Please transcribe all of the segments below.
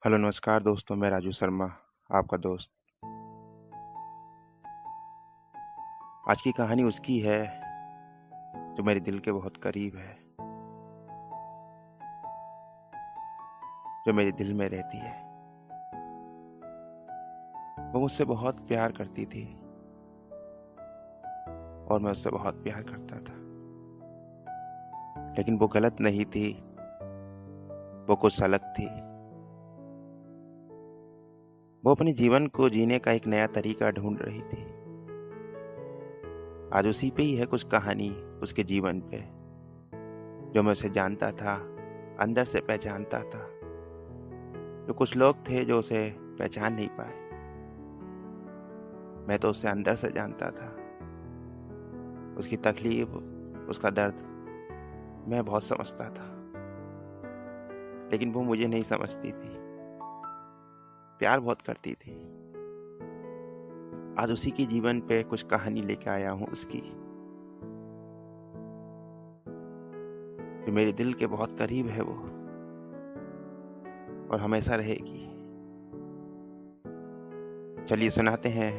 Hello नमस्कार दोस्तों, मैं राजू शर्मा, आपका दोस्त। आज की कहानी उसकी है जो मेरे दिल के बहुत करीब है, जो मेरे दिल में रहती है। वो मुझसे बहुत प्यार करती थी और मैं उससे बहुत प्यार करता था। लेकिन वो गलत नहीं थी, वो कुछ अलग थी। वो अपने जीवन को जीने का एक नया तरीका ढूंढ रही थी। आज उसी पे ही है कुछ कहानी, उसके जीवन पे, जो मैं उसे जानता था, अंदर से पहचानता था। जो कुछ लोग थे जो उसे पहचान नहीं पाए, मैं तो उसे अंदर से जानता था। उसकी तकलीफ, उसका दर्द मैं बहुत समझता था, लेकिन वो मुझे नहीं समझती थी। प्यार बहुत करती थी। आज उसी के जीवन पे कुछ कहानी लेके आया हूँ उसकी, जो मेरे दिल के बहुत करीब है वो, और हमेशा रहेगी। चलिए सुनाते हैं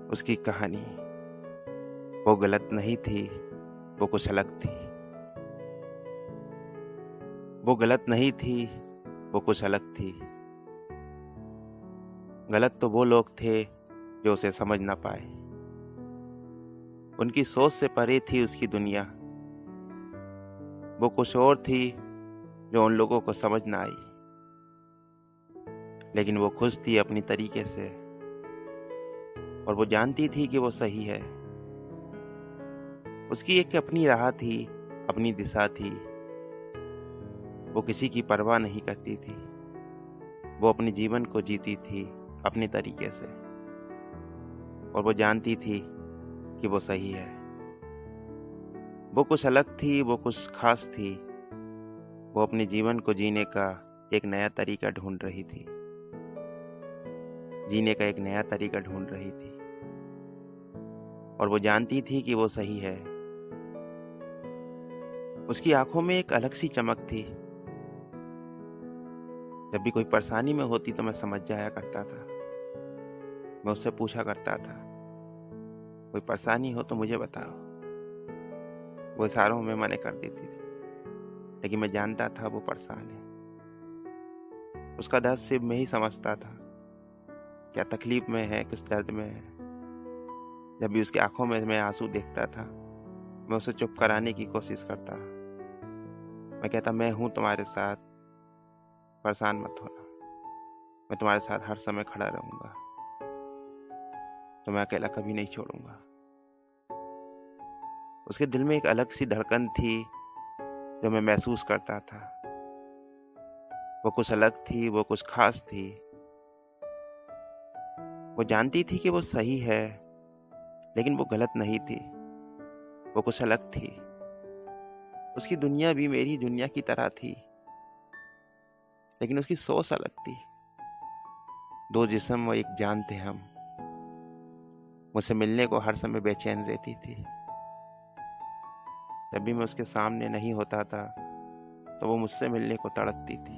उसकी कहानी। वो गलत नहीं थी, वो कुछ अलग थी। वो गलत नहीं थी, वो कुछ अलग थी। गलत तो वो लोग थे जो उसे समझ ना पाए। उनकी सोच से परे थी उसकी दुनिया। वो कुछ और थी जो उन लोगों को समझ ना आई। लेकिन वो खुश थी अपनी तरीके से, और वो जानती थी कि वो सही है। उसकी एक अपनी राह थी, अपनी दिशा थी। वो किसी की परवाह नहीं करती थी। वो अपने जीवन को जीती थी अपने तरीके से, और वो जानती थी कि वो सही है। वो कुछ अलग थी, वो कुछ खास थी। वो अपने जीवन को जीने का एक नया तरीका ढूंढ रही थी। जीने का एक नया तरीका ढूंढ रही थी, और वो जानती थी कि वो सही है। उसकी आंखों में एक अलग सी चमक थी। जब भी कोई परेशानी में होती तो मैं समझ जाया करता था। मैं उससे पूछा करता था, कोई परेशानी हो तो मुझे बताओ। वो इशारों में मना कर देती थी, लेकिन मैं जानता था वो परेशान है। उसका दर्द सिर्फ मैं ही समझता था, क्या तकलीफ में है, किस दर्द में है। जब भी उसकी आंखों में मैं आंसू देखता था, मैं उसे चुप कराने की कोशिश करता। मैं कहता, मैं हूं तुम्हारे साथ, परेशान मत होना। मैं तुम्हारे साथ हर समय खड़ा रहूंगा, तुम्हें अकेला कभी नहीं छोड़ूंगा। उसके दिल में एक अलग सी धड़कन थी जो मैं महसूस करता था। वो कुछ अलग थी, वो कुछ खास थी। वो जानती थी कि वो सही है, लेकिन वो गलत नहीं थी। वो कुछ अलग थी। उसकी दुनिया भी मेरी दुनिया की तरह थी, लेकिन उसकी सोच अलग थी। दो जिस्म और एक जान थे हम। मुझसे मिलने को हर समय बेचैन रहती थी। जब भी मैं उसके सामने नहीं होता था, तो वो मुझसे मिलने को तड़पती थी।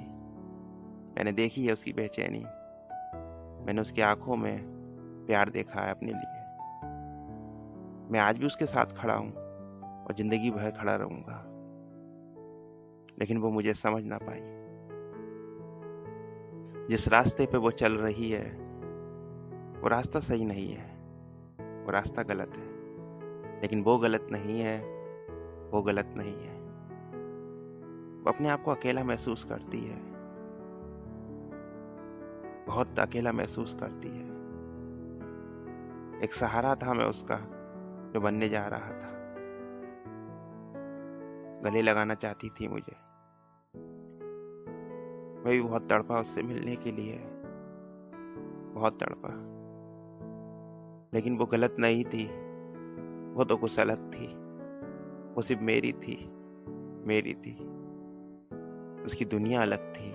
मैंने देखी है उसकी बेचैनी। मैंने उसकी आंखों में प्यार देखा है अपने लिए। मैं आज भी उसके साथ खड़ा हूँ और जिंदगी भर खड़ा रहूंगा, लेकिन वो मुझे समझ ना पाई। जिस रास्ते पे वो चल रही है, वो रास्ता सही नहीं है, वो रास्ता गलत है। लेकिन वो गलत नहीं है, वो गलत नहीं है। वो अपने आप को अकेला महसूस करती है, बहुत अकेला महसूस करती है। एक सहारा था मैं उसका, जो बनने जा रहा था। गले लगाना चाहती थी मुझे। मैं भी बहुत तड़पा उससे मिलने के लिए, बहुत तड़पा। लेकिन वो गलत नहीं थी, वो तो कुछ अलग थी। वो सिर्फ मेरी थी, मेरी थी। उसकी दुनिया अलग थी,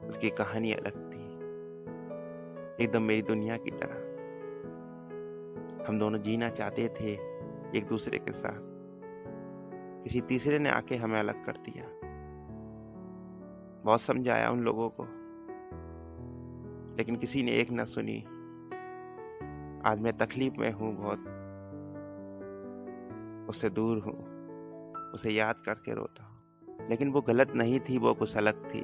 उसकी कहानी अलग थी, एकदम मेरी दुनिया की तरह। हम दोनों जीना चाहते थे एक दूसरे के साथ। किसी तीसरे ने आके हमें अलग कर दिया। बहुत समझाया उन लोगों को, लेकिन किसी ने एक ना सुनी। आज मैं तकलीफ में हूँ बहुत, उससे दूर हूँ, उसे याद करके रोता हूँ। लेकिन वो गलत नहीं थी, वो कुछ अलग थी।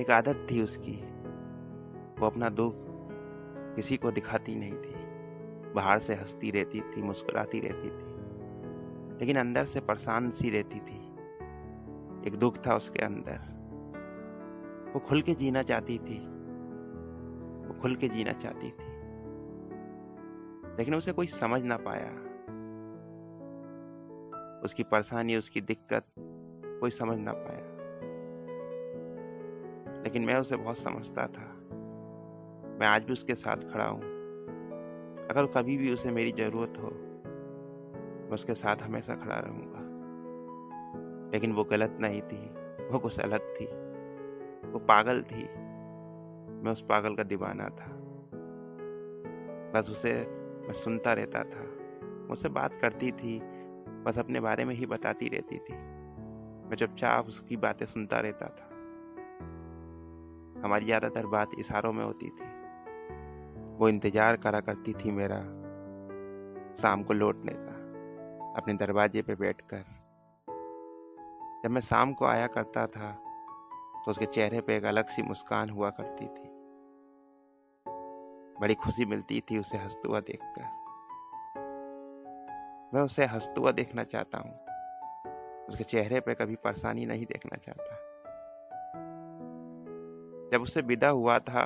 एक आदत थी उसकी, वो अपना दुःख किसी को दिखाती नहीं थी। बाहर से हँसती रहती थी, मुस्कुराती रहती थी, लेकिन अंदर से परेशान सी रहती थी। एक दुःख था उसके अंदर। वो खुल के जीना चाहती थी, वो खुल के जीना चाहती थी, लेकिन उसे कोई समझ ना पाया। उसकी परेशानी, उसकी दिक्कत कोई समझ ना पाया, लेकिन मैं उसे बहुत समझता था। मैं आज भी उसके साथ खड़ा हूँ। अगर कभी भी उसे मेरी ज़रूरत हो, मैं उसके साथ हमेशा खड़ा रहूँगा। लेकिन वो गलत नहीं थी, वो कुछ अलग थी। वो पागल थी, मैं उस पागल का दीवाना था। बस उसे मैं सुनता रहता था। मुझसे बात करती थी, बस अपने बारे में ही बताती रहती थी। मैं चुपचाप उसकी बातें सुनता रहता था। हमारी ज़्यादातर बात इशारों में होती थी। वो इंतज़ार करा करती थी मेरा शाम को लौटने का, अपने दरवाजे पे बैठकर। जब मैं शाम को आया करता था, तो उसके चेहरे पे एक अलग सी मुस्कान हुआ करती थी। बड़ी खुशी मिलती थी उसे हँसता हुआ देखकर। मैं उसे हँसता हुआ देखना चाहता हूँ, उसके चेहरे पे कभी परेशानी नहीं देखना चाहता। जब उससे विदा हुआ था,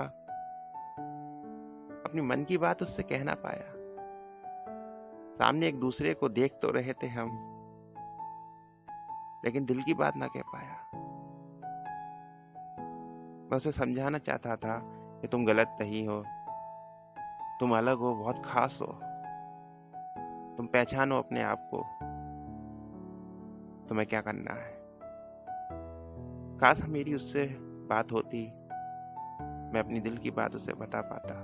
अपनी मन की बात उससे कह ना पाया। सामने एक दूसरे को देख तो रहे थे हम, लेकिन दिल की बात ना कह पाया। मैं उसे समझाना चाहता था कि तुम गलत नहीं हो, तुम अलग हो, बहुत खास हो, तुम पहचानो अपने आप को, तुम्हें क्या करना है। काश मेरी उससे बात होती, मैं अपनी दिल की बात उसे बता पाता।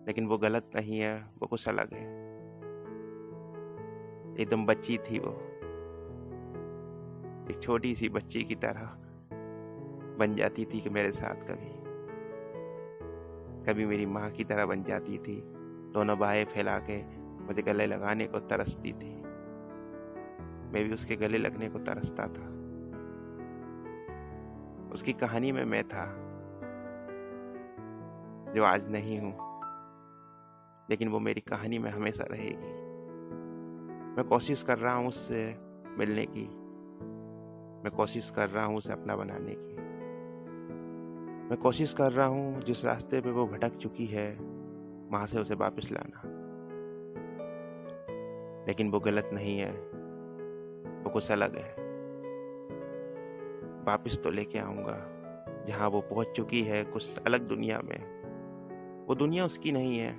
लेकिन वो गलत नहीं है, वो कुछ अलग है। एकदम बच्ची थी वो, एक छोटी सी बच्ची की तरह बन जाती थी कि मेरे साथ कभी कभी मेरी माँ की तरह बन जाती थी। दोनों बाहें फैला के मुझे गले लगाने को तरसती थी। मैं भी उसके गले लगने को तरसता था। उसकी कहानी में मैं था, जो आज नहीं हूँ, लेकिन वो मेरी कहानी में हमेशा रहेगी। मैं कोशिश कर रहा हूँ उससे मिलने की, मैं कोशिश कर रहा हूँ उसे अपना बनाने की। मैं कोशिश कर रहा हूँ जिस रास्ते पे वो भटक चुकी है, वहां से उसे वापस लाना। लेकिन वो गलत नहीं है, वो कुछ अलग है। वापस तो लेके आऊंगा जहां वो पहुंच चुकी है, कुछ अलग दुनिया में। वो दुनिया उसकी नहीं है,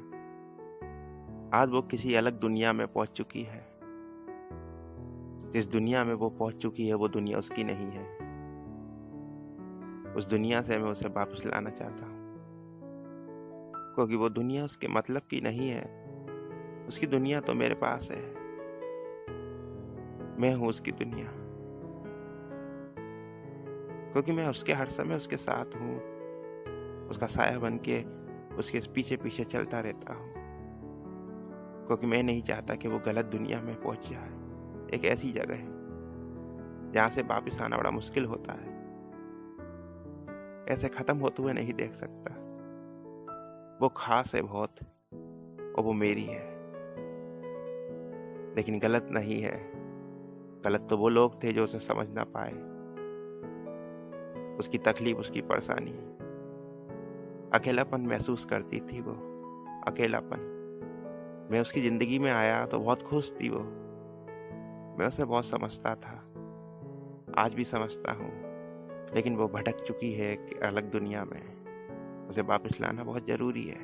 आज वो किसी अलग दुनिया में पहुंच चुकी है। जिस दुनिया में वो पहुंच चुकी है, वो दुनिया उसकी नहीं है। उस दुनिया से मैं उसे वापस लाना चाहता हूँ, क्योंकि वो दुनिया उसके मतलब की नहीं है। उसकी दुनिया तो मेरे पास है, मैं हूँ उसकी दुनिया। क्योंकि मैं उसके हर समय उसके साथ हूँ, उसका साया बन के उसके पीछे पीछे चलता रहता हूँ। क्योंकि मैं नहीं चाहता कि वो गलत दुनिया में पहुंच जाए। एक ऐसी जगह है जहाँ से वापस आना बड़ा मुश्किल होता है। ऐसे खत्म होते हुए नहीं देख सकता। वो खास है बहुत, और वो मेरी है, लेकिन गलत नहीं है। गलत तो वो लोग थे जो उसे समझ ना पाए, उसकी तकलीफ, उसकी परेशानी। अकेलापन महसूस करती थी वो, अकेलापन। मैं उसकी जिंदगी में आया तो बहुत खुश थी वो। मैं उसे बहुत समझता था, आज भी समझता हूँ, लेकिन वो भटक चुकी है एक अलग दुनिया में। उसे वापस लाना बहुत जरूरी है।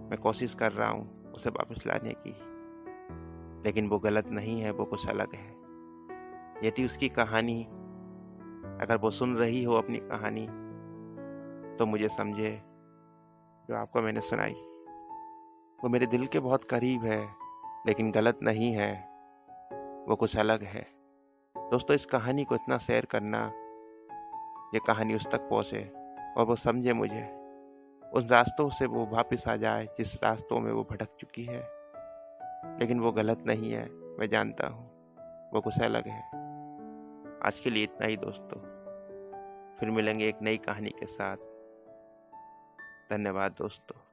मैं कोशिश कर रहा हूँ उसे वापस लाने की, लेकिन वो गलत नहीं है, वो कुछ अलग है। ये थी उसकी कहानी। अगर वो सुन रही हो अपनी कहानी, तो मुझे समझे जो आपको मैंने सुनाई। वो मेरे दिल के बहुत करीब है, लेकिन गलत नहीं है, वो कुछ अलग है। दोस्तों, इस कहानी को इतना शेयर करना, ये कहानी उस तक पहुँचे और वो समझे मुझे, उन रास्तों से वो वापस आ जाए जिस रास्तों में वो भटक चुकी है। लेकिन वो गलत नहीं है, मैं जानता हूँ, वो कुछ अलग है। आज के लिए इतना ही दोस्तों, फिर मिलेंगे एक नई कहानी के साथ। धन्यवाद दोस्तों।